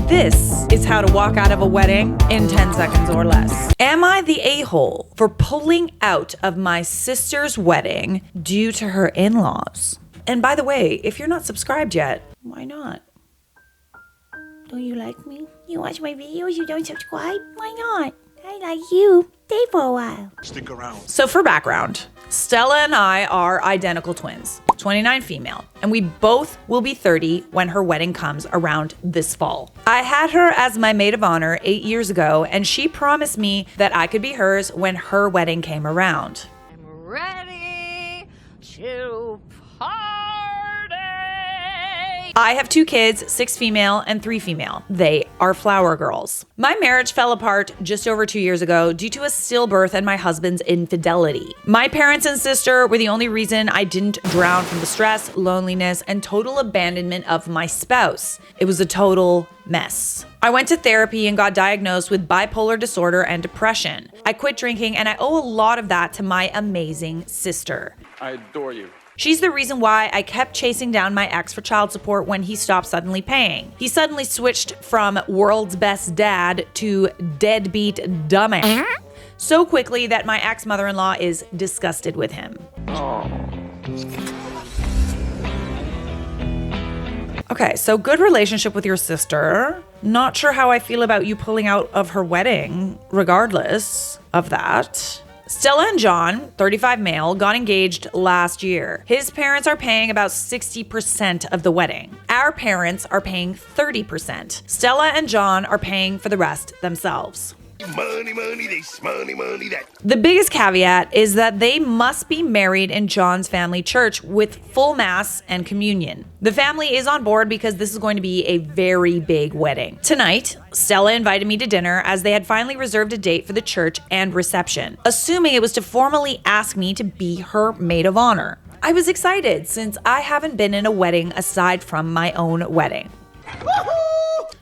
This is how to walk out of a wedding in 10 seconds or less. Am I the a-hole for pulling out of my sister's wedding due to her in-laws? And by the way, if you're not subscribed yet, why not? Don't you like me? You watch my videos, you don't subscribe? Why not? I like you. Stay for a while. Stick around. So for background, Stella and I are identical twins, 29 female, and we both will be 30 when her wedding comes around this fall. I had her as my maid of honor 8 years ago, and she promised me that I could be hers when her wedding came around. I'm ready to party. I have 2 kids, 6 female and 3 female. They are flower girls. My marriage fell apart just over 2 years ago due to a stillbirth and my husband's infidelity. My parents and sister were the only reason I didn't drown from the stress, loneliness, and total abandonment of my spouse. It was a total mess. I went to therapy and got diagnosed with bipolar disorder and depression. I quit drinking, and I owe a lot of that to my amazing sister. I adore you. She's the reason why I kept chasing down my ex for child support when he stopped suddenly paying. He suddenly switched from world's best dad to deadbeat dumbass so quickly that my ex-mother-in-law is disgusted with him. Okay, so good relationship with your sister. Not sure how I feel about you pulling out of her wedding, regardless of that. Stella and John, 35 male, got engaged last year. His parents are paying about 60% of the wedding. Our parents are paying 30%. Stella and John are paying for the rest themselves. Money, this, money, that. The biggest caveat is that they must be married in John's family church with full mass and communion. The family is on board because this is going to be a very big wedding. Tonight, Stella invited me to dinner as they had finally reserved a date for the church and reception, assuming it was to formally ask me to be her maid of honor. I was excited since I haven't been in a wedding aside from my own wedding.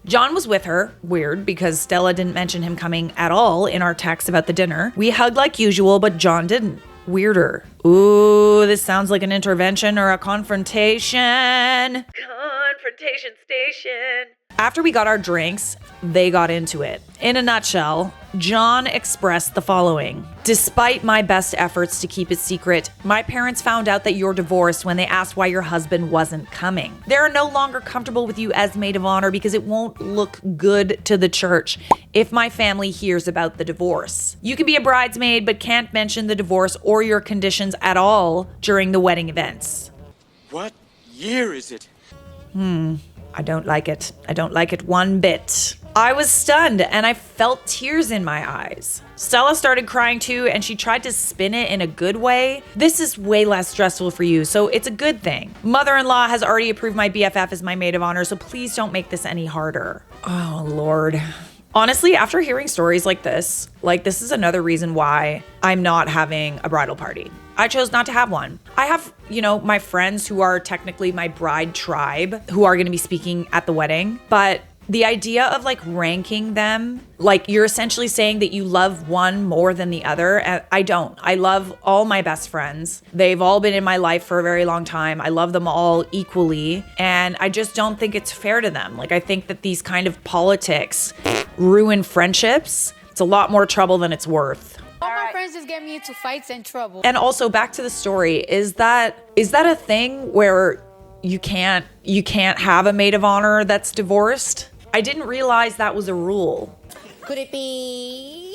John was with her. Weird, because Stella didn't mention him coming at all in our text about the dinner. We hugged like usual, but John didn't. Weirder. Ooh, this sounds like an intervention or a confrontation. Confrontation station. After we got our drinks, they got into it. In a nutshell, John expressed the following. Despite my best efforts to keep it secret, my parents found out that you're divorced when they asked why your husband wasn't coming. They're no longer comfortable with you as maid of honor because it won't look good to the church if my family hears about the divorce. You can be a bridesmaid but can't mention the divorce or your conditions at all during the wedding events. What year is it? I don't like it. I don't like it one bit. I was stunned and I felt tears in my eyes. Stella started crying too, and she tried to spin it in a good way. This is way less stressful for you, so it's a good thing. Mother-in-law has already approved my BFF as my maid of honor, so please don't make this any harder. Oh, Lord. Honestly, after hearing stories like this is another reason why I'm not having a bridal party. I chose not to have one. I have, my friends who are technically my bride tribe who are going to be speaking at the wedding, but the idea of ranking them, you're essentially saying that you love one more than the other. I don't. I love all my best friends. They've all been in my life for a very long time. I love them all equally. And I just don't think it's fair to them. I think that these kind of politics ruin friendships. It's a lot more trouble than it's worth. All my friends just get me into fights and trouble. And also back to the story, is that a thing where you can't have a maid of honor that's divorced? I didn't realize that was a rule. Could it be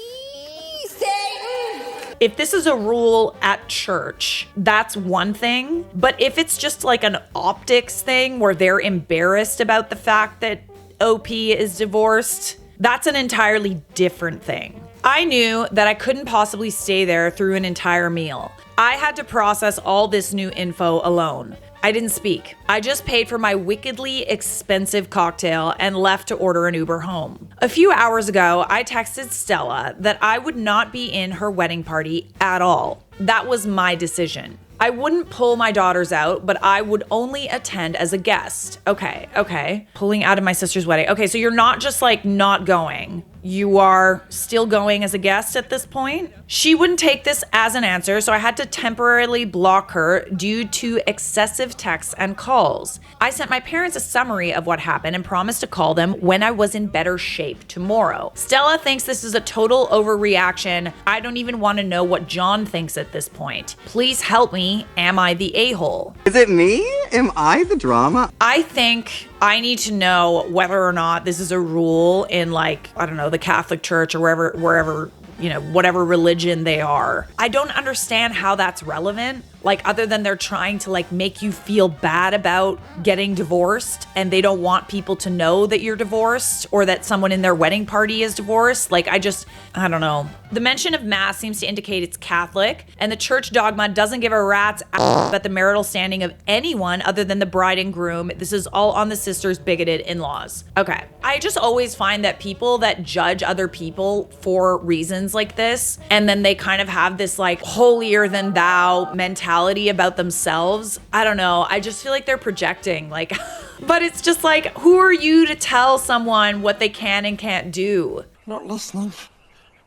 If this is a rule at church, that's one thing. But if it's just an optics thing where they're embarrassed about the fact that OP is divorced, that's an entirely different thing. I knew that I couldn't possibly stay there through an entire meal. I had to process all this new info alone. I didn't speak. I just paid for my wickedly expensive cocktail and left to order an Uber home. A few hours ago, I texted Stella that I would not be in her wedding party at all. That was my decision. I wouldn't pull my daughters out, but I would only attend as a guest. Okay. Pulling out of my sister's wedding. Okay, so you're not just not going. you are still going as a guest at this point? She wouldn't take this as an answer, so I had to temporarily block her due to excessive texts and calls. I sent my parents a summary of what happened and promised to call them when I was in better shape tomorrow. Stella thinks this is a total overreaction. I don't even want to know what John thinks at this point. Please help me. Am I the a-hole? Is it me? Am I the drama? I think I need to know whether or not this is a rule in, like, I don't know, the Catholic Church or wherever, you know, whatever religion they are. I don't understand how that's relevant. Like, other than they're trying to, like, make you feel bad about getting divorced and they don't want people to know that you're divorced or that someone in their wedding party is divorced. Like, I don't know. The mention of mass seems to indicate it's Catholic, and the church dogma doesn't give a rat's ass about the marital standing of anyone other than the bride and groom. This is all on the sister's bigoted in-laws. Okay. I just always find that people that judge other people for reasons like this, and then they kind of have this, like, holier than thou mentality about themselves. I don't know. I just feel like they're projecting, like, but it's just like, who are you to tell someone what they can and can't do? Not listening.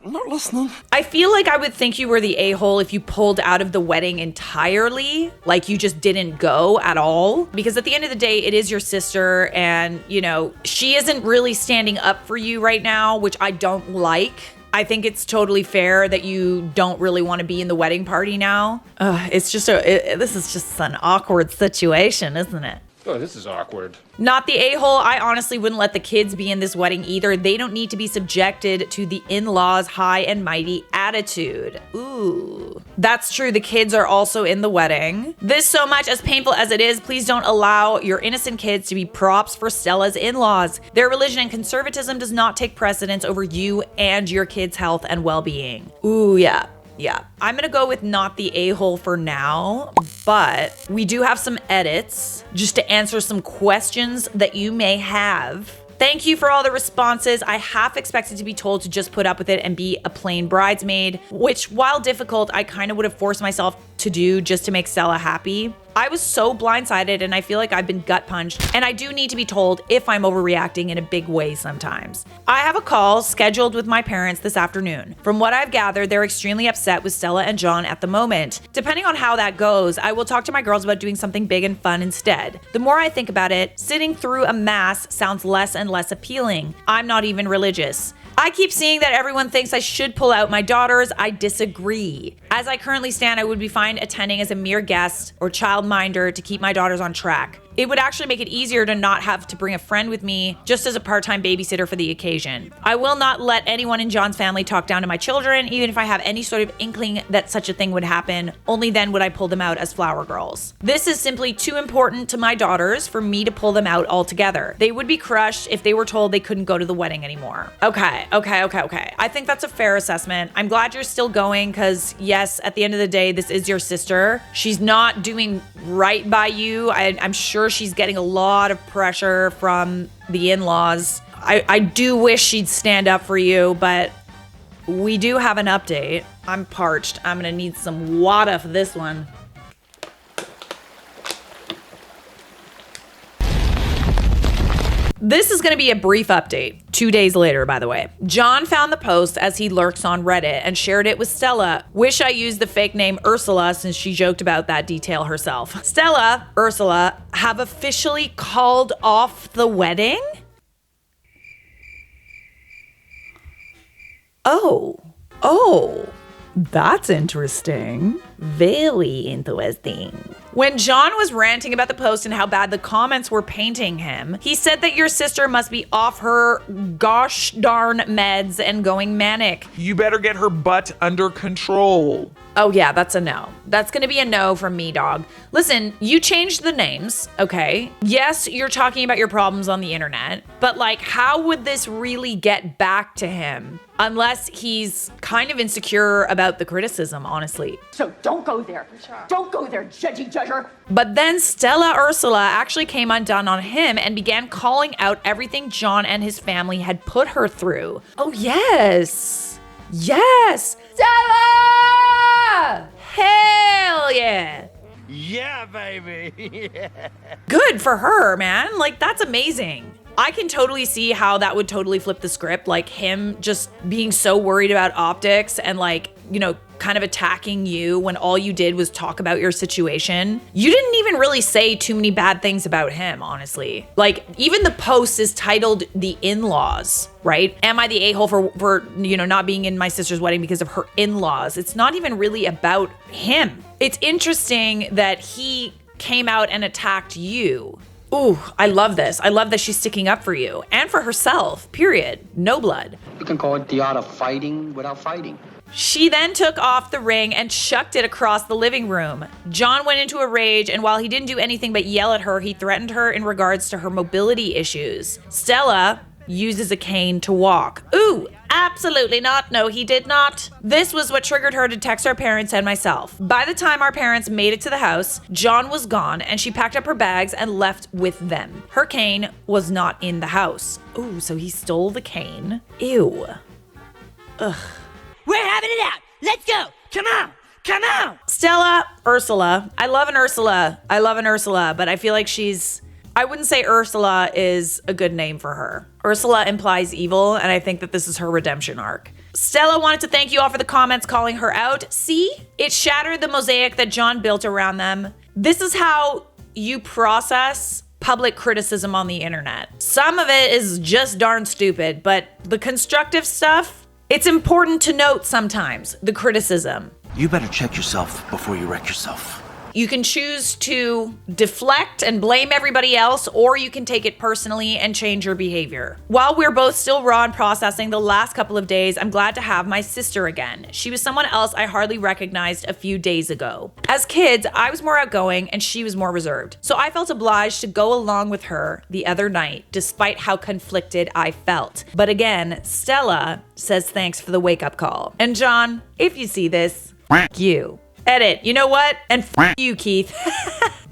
I'm not listening. I feel like I would think you were the a-hole if you pulled out of the wedding entirely, like you just didn't go at all. Because at the end of the day, it is your sister, and, you know, she isn't really standing up for you right now, which I don't like. I think it's totally fair that you don't really want to be in the wedding party now. It's just this is just an awkward situation, isn't it? Oh, this is awkward. Not the a-hole. I honestly wouldn't let the kids be in this wedding either. They don't need to be subjected to the in-laws' high and mighty attitude. Ooh. That's true. The kids are also in the wedding. This, so much as painful as it is, please don't allow your innocent kids to be props for Stella's in-laws. Their religion and conservatism does not take precedence over you and your kids' health and well-being. Ooh, yeah. Yeah, I'm gonna go with not the a-hole for now, but we do have some edits just to answer some questions that you may have. Thank you for all the responses. I half expected to be told to just put up with it and be a plain bridesmaid, which, while difficult, I kind of would have forced myself to do just to make Stella happy. I was so blindsided, and I feel like I've been gut punched, and I do need to be told if I'm overreacting in a big way sometimes. I have a call scheduled with my parents this afternoon. From what I've gathered, they're extremely upset with Stella and John at the moment. Depending on how that goes, I will talk to my girls about doing something big and fun instead. The more I think about it, sitting through a mass sounds less and less appealing. I'm not even religious. I keep seeing that everyone thinks I should pull out my daughters. I disagree. As I currently stand, I would be fine attending as a mere guest or childminder to keep my daughters on track. It would actually make it easier to not have to bring a friend with me just as a part-time babysitter for the occasion. I will not let anyone in John's family talk down to my children, even if I have any sort of inkling that such a thing would happen. Only then would I pull them out as flower girls. This is simply too important to my daughters for me to pull them out altogether. They would be crushed if they were told they couldn't go to the wedding anymore. Okay. I think that's a fair assessment. I'm glad you're still going because, yes, at the end of the day, this is your sister. She's not doing right by you. I'm sure she's getting a lot of pressure from the in-laws. I do wish she'd stand up for you, but we do have an update. I'm parched. I'm gonna need some water for this one. This is going to be a brief update. 2 days later, by the way. John found the post as he lurks on Reddit and shared it with Stella. Wish I used the fake name Ursula since she joked about that detail herself. Stella, Ursula, have officially called off the wedding? Oh, that's interesting. Very interesting. When John was ranting about the post and how bad the comments were painting him, he said that your sister must be off her gosh darn meds and going manic. You better get her butt under control. Oh yeah, that's a no. That's gonna be a no from me, dog. Listen, you changed the names, okay? Yes, you're talking about your problems on the internet, but like, how would this really get back to him? Unless he's kind of insecure about the criticism, honestly. So don't go there. Don't go there, judgy judger. But then Stella Ursula actually came undone on him and began calling out everything John and his family had put her through. Oh yes. Yes. Stella! Hell yeah. Yeah, baby. Good for her, man. Like, that's amazing. I can totally see how that would totally flip the script, like him just being so worried about optics and like, you know, kind of attacking you when all you did was talk about your situation. You didn't even really say too many bad things about him, honestly. Like, even the post is titled The In-Laws, right? Am I the a-hole for you know, not being in my sister's wedding because of her in-laws? It's not even really about him. It's interesting that he came out and attacked you. Ooh, I love this. I love that she's sticking up for you and for herself, period. No blood. You can call it the art of fighting without fighting. She then took off the ring and chucked it across the living room. John went into a rage, and while he didn't do anything but yell at her, he threatened her in regards to her mobility issues. Stella uses a cane to walk. Ooh, absolutely not. No, he did not. This was what triggered her to text our parents and myself. By the time our parents made it to the house, John was gone, and she packed up her bags and left with them. Her cane was not in the house. Ooh, so he stole the cane. Ew. Ugh. We're having it out. Let's go. Come on. Come on. Stella, Ursula. I love an Ursula, but I feel like I wouldn't say Ursula is a good name for her. Ursula implies evil, and I think that this is her redemption arc. Stella wanted to thank you all for the comments calling her out. See? It shattered the mosaic that John built around them. This is how you process public criticism on the internet. Some of it is just darn stupid, but the constructive stuff, it's important to note sometimes, the criticism. You better check yourself before you wreck yourself. You can choose to deflect and blame everybody else, or you can take it personally and change your behavior. While we're both still raw and processing the last couple of days, I'm glad to have my sister again. She was someone else I hardly recognized a few days ago. As kids, I was more outgoing and she was more reserved. So I felt obliged to go along with her the other night, despite how conflicted I felt. But again, Stella says thanks for the wake-up call. And John, if you see this, f*** you. Edit. You know what? And f*** you, Keith.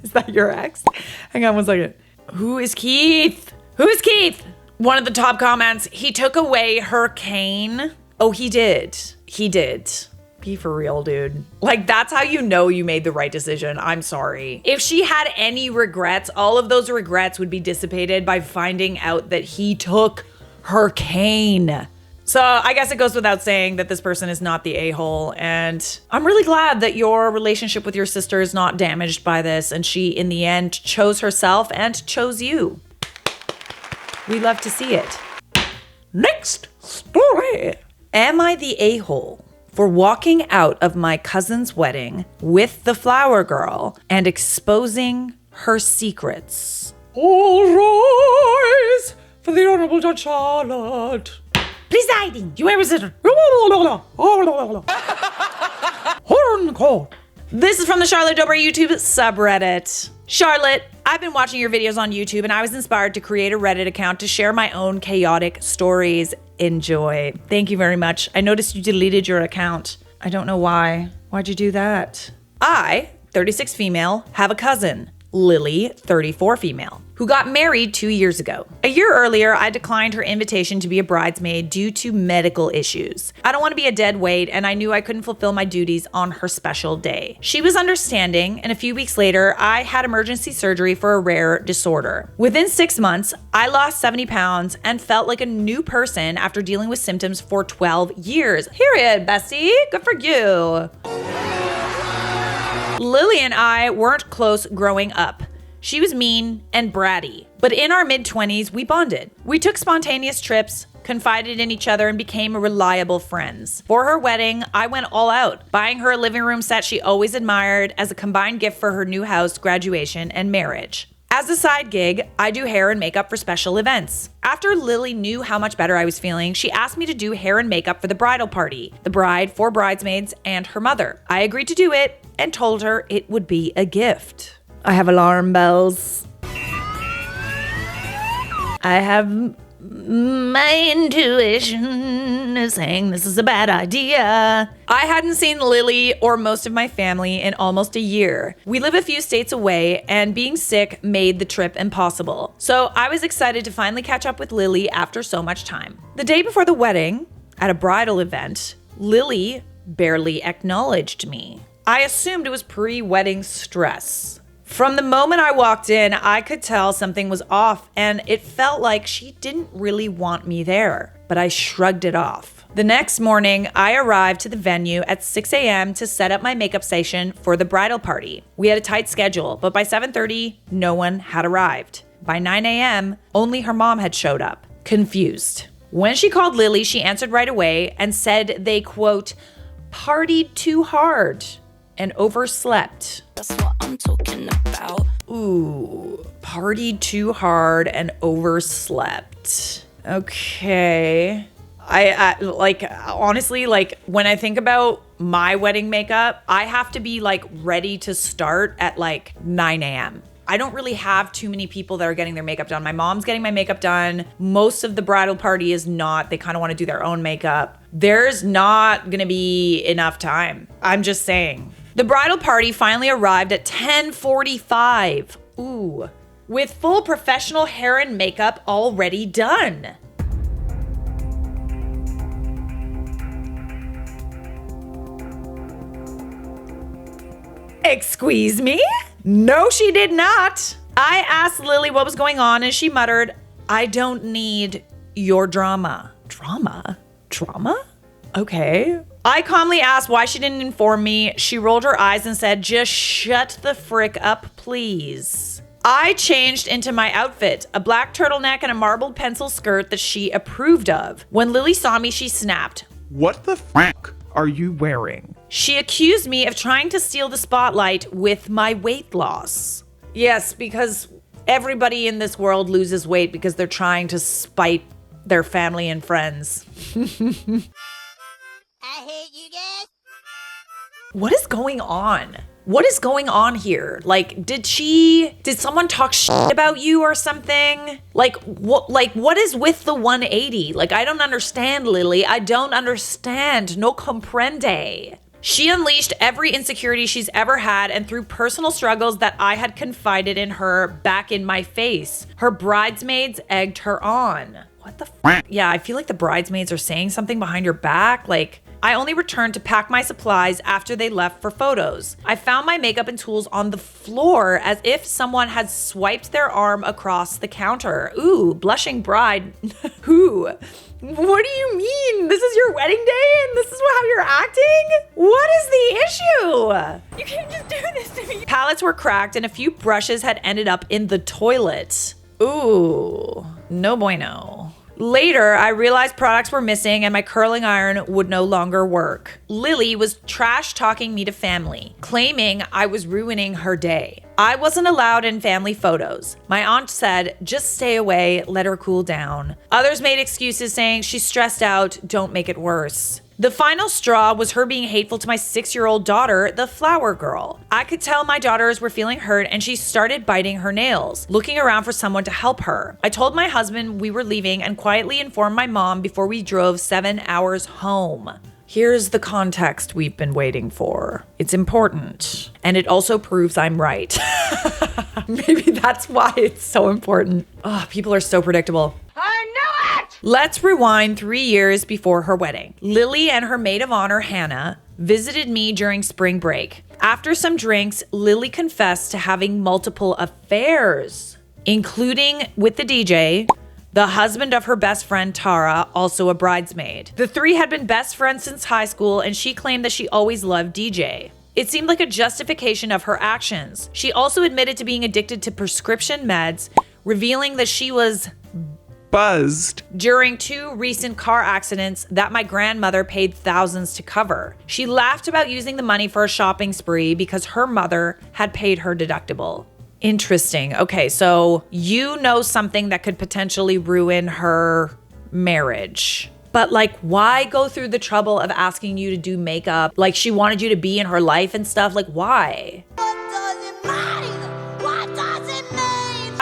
Is that your ex? Hang on one second. Who is Keith? Who is Keith? One of the top comments, he took away her cane. Oh, he did. He did. Be for real, dude. Like, that's how you know you made the right decision. I'm sorry. If she had any regrets, all of those regrets would be dissipated by finding out that he took her cane. So I guess it goes without saying that this person is not the a-hole, and I'm really glad that your relationship with your sister is not damaged by this, and she, in the end, chose herself and chose you. We love to see it. Next story. Am I the a-hole for walking out of my cousin's wedding with the flower girl and exposing her secrets? All rise for the Honorable Judge Charlotte. Presiding. You ever sit? Horn court. This is from the Charlotte Dobre YouTube subreddit. Charlotte, I've been watching your videos on YouTube and I was inspired to create a Reddit account to share my own chaotic stories. Enjoy. Thank you very much. I noticed you deleted your account. I don't know why. Why'd you do that? I, 36 female, have a cousin, Lily, 34 female, who got married 2 years ago. A year earlier, I declined her invitation to be a bridesmaid due to medical issues. I don't want to be a dead weight, and I knew I couldn't fulfill my duties on her special day. She was understanding, and a few weeks later, I had emergency surgery for a rare disorder. Within 6 months, I lost 70 pounds and felt like a new person after dealing with symptoms for 12 years. Period, bestie. Good for you. Lily and I weren't close growing up. She was mean and bratty, but in our mid-20s, we bonded. We took spontaneous trips, confided in each other, and became reliable friends. For her wedding, I went all out, buying her a living room set she always admired as a combined gift for her new house, graduation, and marriage. As a side gig, I do hair and makeup for special events. After Lily knew how much better I was feeling, she asked me to do hair and makeup for the bridal party, the bride, 4 bridesmaids, and her mother. I agreed to do it and told her it would be a gift. I have alarm bells. I have my intuition is saying this is a bad idea. I hadn't seen Lily or most of my family in almost a year. We live a few states away, and being sick made the trip impossible. So I was excited to finally catch up with Lily after so much time. The day before the wedding, at a bridal event, Lily barely acknowledged me. I assumed it was pre-wedding stress. From the moment I walked in, I could tell something was off, and it felt like she didn't really want me there, but I shrugged it off. The next morning, I arrived to the venue at 6 a.m. to set up my makeup station for the bridal party. We had a tight schedule, but by 7:30, no one had arrived. By 9 a.m., only her mom had showed up, confused. When she called Lily, she answered right away and said they, quote, partied too hard and overslept. That's what I'm talking about. Ooh, partied too hard and overslept. Okay. I like, honestly, like when I think about my wedding makeup, I have to be like ready to start at like 9 a.m. I don't really have too many people that are getting their makeup done. My mom's getting my makeup done. Most of the bridal party is not. They kind of want to do their own makeup. There's not going to be enough time. I'm just saying. The bridal party finally arrived at 10:45. Ooh, with full professional hair and makeup already done. Excuse me? No, she did not. I asked Lily what was going on and she muttered, I don't need your drama. Drama? Drama? Okay. I calmly asked why she didn't inform me. She rolled her eyes and said, just shut the frick up, please. I changed into my outfit, a black turtleneck and a marbled pencil skirt that she approved of. When Lily saw me, she snapped. What the f*** are you wearing? She accused me of trying to steal the spotlight with my weight loss. Yes, because everybody in this world loses weight because they're trying to spite their family and friends. I hate you guys. What is going on? What is going on here? Like, did someone talk shit about you or something? Like, what is with the 180? Like, I don't understand, Lily. I don't understand. No comprende. She unleashed every insecurity she's ever had and threw personal struggles that I had confided in her back in my face. Her bridesmaids egged her on. What the f? Yeah, I feel like the bridesmaids are saying something behind your back. Like, I only returned to pack my supplies after they left for photos. I found my makeup and tools on the floor as if someone had swiped their arm across the counter. Ooh, blushing bride. Who? What do you mean? This is your wedding day and this is how you're acting? What is the issue? You can't just do this to me. Palettes were cracked and a few brushes had ended up in the toilet. Ooh, no bueno. Later, I realized products were missing and my curling iron would no longer work. Lily was trash talking me to family, claiming I was ruining her day. I wasn't allowed in family photos. My aunt said, just stay away, let her cool down. Others made excuses saying she's stressed out, don't make it worse. The final straw was her being hateful to my 6-year-old daughter, the flower girl. I could tell my daughters were feeling hurt and she started biting her nails, looking around for someone to help her. I told my husband we were leaving and quietly informed my mom before we drove 7 hours home. Here's the context we've been waiting for. It's important. And it also proves I'm right. Maybe that's why it's so important. Oh, people are so predictable. I knew it! Let's rewind 3 years before her wedding. Lily and her maid of honor, Hannah, visited me during spring break. After some drinks, Lily confessed to having multiple affairs, including with the DJ, the husband of her best friend, Tara, also a bridesmaid. The three had been best friends since high school, and she claimed that she always loved DJ. It seemed like a justification of her actions. She also admitted to being addicted to prescription meds, revealing that she was buzzed during 2 recent car accidents that my grandmother paid thousands to cover. She laughed about using the money for a shopping spree because her mother had paid her deductible. Interesting. Okay, so you know something that could potentially ruin her marriage. But like, why go through the trouble of asking you to do makeup? Like, she wanted you to be in her life and stuff. Like, why?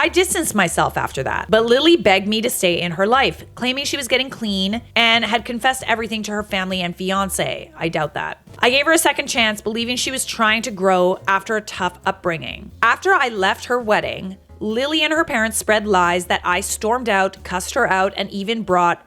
I distanced myself after that, but Lily begged me to stay in her life, claiming she was getting clean and had confessed everything to her family and fiancé. I doubt that. I gave her a second chance, believing she was trying to grow after a tough upbringing. After I left her wedding, Lily and her parents spread lies that I stormed out, cussed her out, and even brought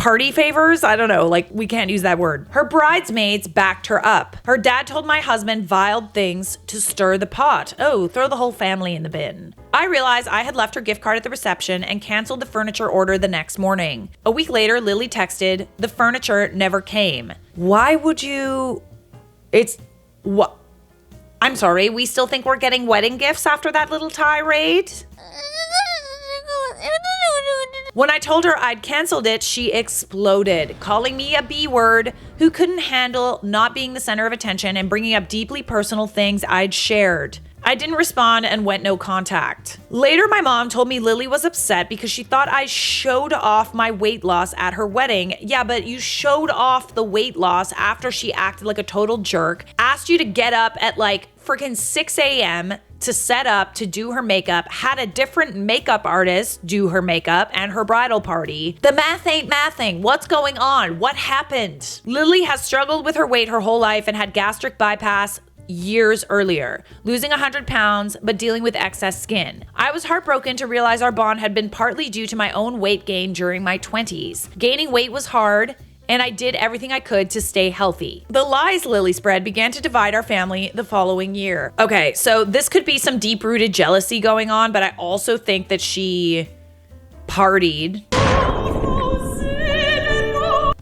party favors? I don't know, like we can't use that word. Her bridesmaids backed her up. Her dad told my husband vile things to stir the pot. Oh, throw the whole family in the bin. I realized I had left her gift card at the reception and canceled the furniture order the next morning. A week later, Lily texted, the furniture never came. Why would you... What? I'm sorry, we still think we're getting wedding gifts after that little tirade? When I told her I'd canceled it, she exploded, calling me a B-word who couldn't handle not being the center of attention and bringing up deeply personal things I'd shared. I didn't respond and went no contact. Later, my mom told me Lily was upset because she thought I showed off my weight loss at her wedding. Yeah, but you showed off the weight loss after she acted like a total jerk, asked you to get up at like freaking 6 a.m. to set up to do her makeup, had a different makeup artist do her makeup and her bridal party. The math ain't mathing. What's going on? What happened? Lily has struggled with her weight her whole life and had gastric bypass years earlier, losing 100 pounds, but dealing with excess skin. I was heartbroken to realize our bond had been partly due to my own weight gain during my 20s. Gaining weight was hard, and I did everything I could to stay healthy. The lies Lily spread began to divide our family the following year. Okay, so this could be some deep-rooted jealousy going on, but I also think that she partied.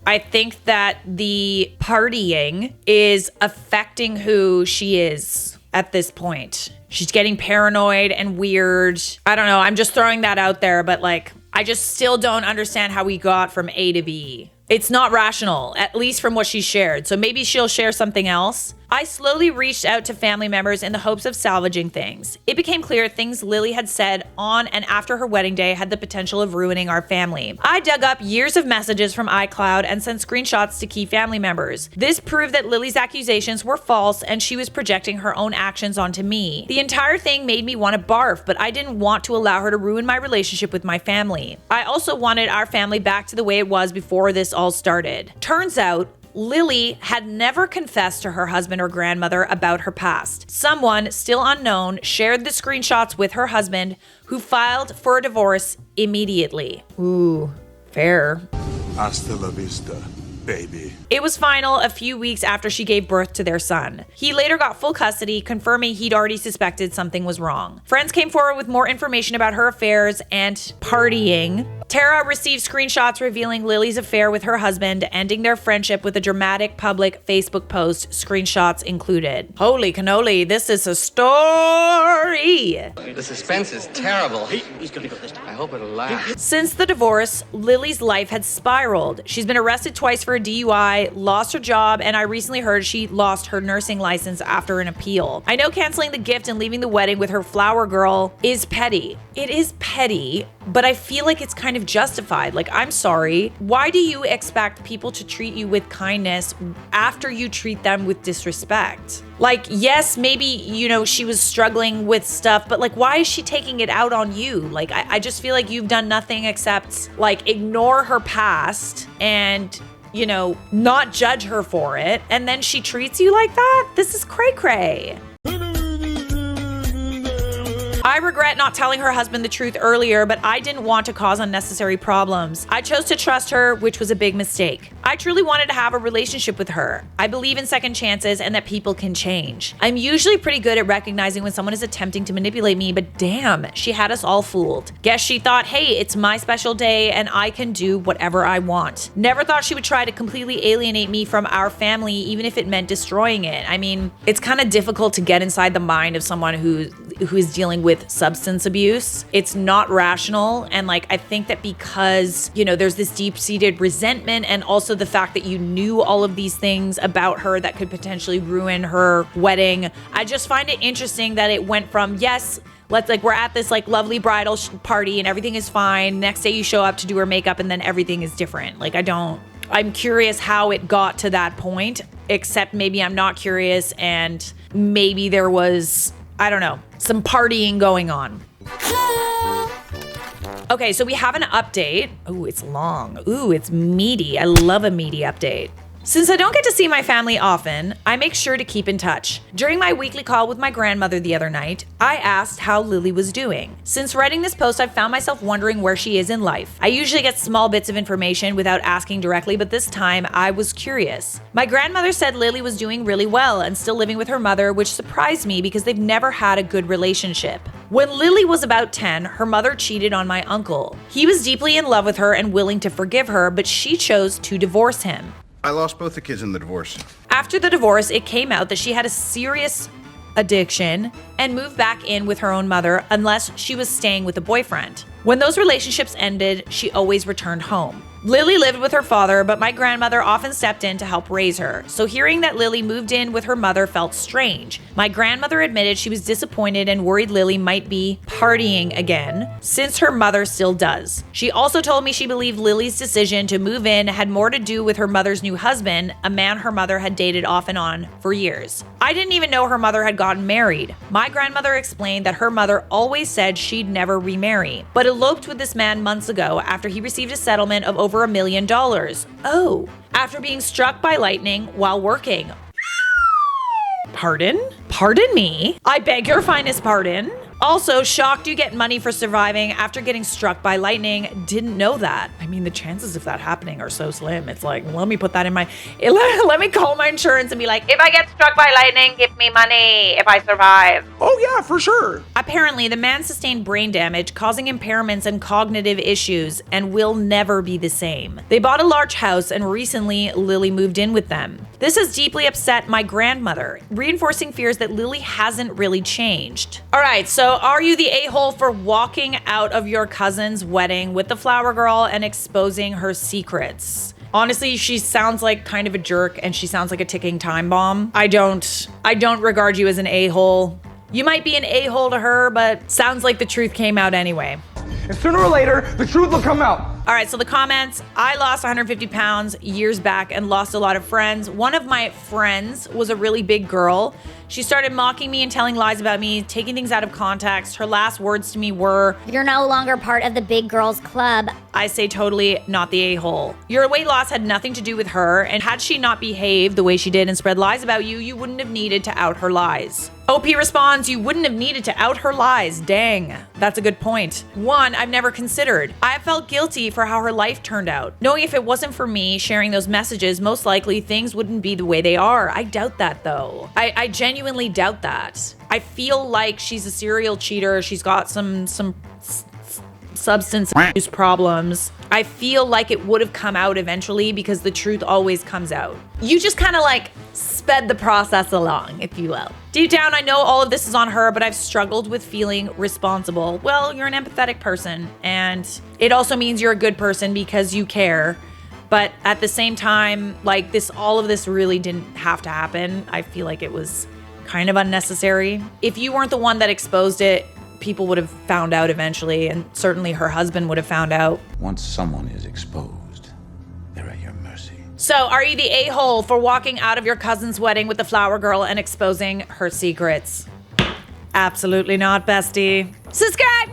I think that the partying is affecting who she is at this point. She's getting paranoid and weird. I don't know. I'm just throwing that out there, but like, I just still don't understand how we got from A to B. It's not rational, at least from what she shared. So maybe she'll share something else. I slowly reached out to family members in the hopes of salvaging things. It became clear things Lily had said on and after her wedding day had the potential of ruining our family. I dug up years of messages from iCloud and sent screenshots to key family members. This proved that Lily's accusations were false and she was projecting her own actions onto me. The entire thing made me want to barf, but I didn't want to allow her to ruin my relationship with my family. I also wanted our family back to the way it was before this all started. Turns out, Lily had never confessed to her husband or grandmother about her past. Someone, still unknown, shared the screenshots with her husband, who filed for a divorce immediately. Ooh, fair. Hasta la vista, baby. It was final a few weeks after she gave birth to their son. He later got full custody, confirming he'd already suspected something was wrong. Friends came forward with more information about her affairs and partying. Tara received screenshots revealing Lily's affair with her husband, ending their friendship with a dramatic public Facebook post, screenshots included. Holy cannoli, this is a story! The suspense is terrible. He's gonna go this time. I hope it'll last. Since the divorce, Lily's life had spiraled. She's been arrested twice for a DUI, lost her job, and I recently heard she lost her nursing license after an appeal. I know canceling the gift and leaving the wedding with her flower girl is petty. It is petty, but I feel like it's kind of justified. Like, I'm sorry. Why do you expect people to treat you with kindness after you treat them with disrespect? Like, yes, maybe, you know, she was struggling with stuff, but like, why is she taking it out on you? Like, I just feel like you've done nothing except like ignore her past and, you know, not judge her for it. And then she treats you like that? This is cray-cray. I regret not telling her husband the truth earlier, but I didn't want to cause unnecessary problems. I chose to trust her, which was a big mistake. I truly wanted to have a relationship with her. I believe in second chances and that people can change. I'm usually pretty good at recognizing when someone is attempting to manipulate me, but damn, she had us all fooled. Guess she thought, hey, it's my special day and I can do whatever I want. Never thought she would try to completely alienate me from our family, even if it meant destroying it. I mean, it's kind of difficult to get inside the mind of someone who is dealing with substance abuse. It's not rational. And like, I think that because, you know, there's this deep-seated resentment and also the fact that you knew all of these things about her that could potentially ruin her wedding. I just find it interesting that it went from, yes, we're at this like lovely bridal party and everything is fine. Next day you show up to do her makeup and then everything is different. Like, I'm curious how it got to that point, except maybe I'm not curious and maybe there was, I don't know, some partying going on. Okay, so we have an update. Ooh, it's long. Ooh, it's meaty. I love a meaty update. Since I don't get to see my family often, I make sure to keep in touch. During my weekly call with my grandmother the other night, I asked how Lily was doing. Since writing this post, I've found myself wondering where she is in life. I usually get small bits of information without asking directly, but this time I was curious. My grandmother said Lily was doing really well and still living with her mother, which surprised me because they've never had a good relationship. When Lily was about 10, her mother cheated on my uncle. He was deeply in love with her and willing to forgive her, but she chose to divorce him. I lost both the kids in the divorce. After the divorce, it came out that she had a serious addiction and moved back in with her own mother unless she was staying with a boyfriend. When those relationships ended, she always returned home. Lily lived with her father, but my grandmother often stepped in to help raise her. So hearing that Lily moved in with her mother felt strange. My grandmother admitted she was disappointed and worried Lily might be partying again, since her mother still does. She also told me she believed Lily's decision to move in had more to do with her mother's new husband, a man her mother had dated off and on for years. I didn't even know her mother had gotten married. My grandmother explained that her mother always said she'd never remarry, but eloped with this man months ago after he received a settlement of over $1 million. Oh, after being struck by lightning while working. Pardon? Pardon me? I beg your finest pardon? Also, shocked you get money for surviving after getting struck by lightning. Didn't know that. I mean, the chances of that happening are so slim. It's like, let me put that in my, let me call my insurance and be like, if I get struck by lightning, give me money if I survive. Oh yeah, for sure. Apparently, the man sustained brain damage, causing impairments and cognitive issues, and will never be the same. They bought a large house, and recently, Lily moved in with them. This has deeply upset my grandmother, reinforcing fears that Lily hasn't really changed. All right, so are you the a-hole for walking out of your cousin's wedding with the flower girl and exposing her secrets? Honestly, she sounds like kind of a jerk, and she sounds like a ticking time bomb. I don't regard you as an a-hole. You might be an a-hole to her, but sounds like the truth came out anyway. And sooner or later, the truth will come out. All right, so the comments, I lost 150 pounds years back and lost a lot of friends. One of my friends was a really big girl. She started mocking me and telling lies about me, taking things out of context. Her last words to me were, "You're no longer part of the big girls club." I say totally not the a-hole. Your weight loss had nothing to do with her, and had she not behaved the way she did and spread lies about you, you wouldn't have needed to out her lies. OP responds, you wouldn't have needed to out her lies. Dang, that's a good point. One, I've never considered. I felt guilty for how her life turned out. Knowing if it wasn't for me sharing those messages, most likely things wouldn't be the way they are. I doubt that though. I genuinely doubt that. I feel like she's a serial cheater. She's got some substance abuse problems. I feel like it would have come out eventually because the truth always comes out. You just kind of like sped the process along, if you will. Deep down, I know all of this is on her, but I've struggled with feeling responsible. Well, you're an empathetic person, and it also means you're a good person because you care. But at the same time, like all of this really didn't have to happen. I feel like it was kind of unnecessary. If you weren't the one that exposed it, people would have found out eventually, and certainly her husband would have found out. Once someone is exposed, they're at your mercy. So, are you the a-hole for walking out of your cousin's wedding with the flower girl and exposing her secrets? Absolutely not, bestie. Subscribe!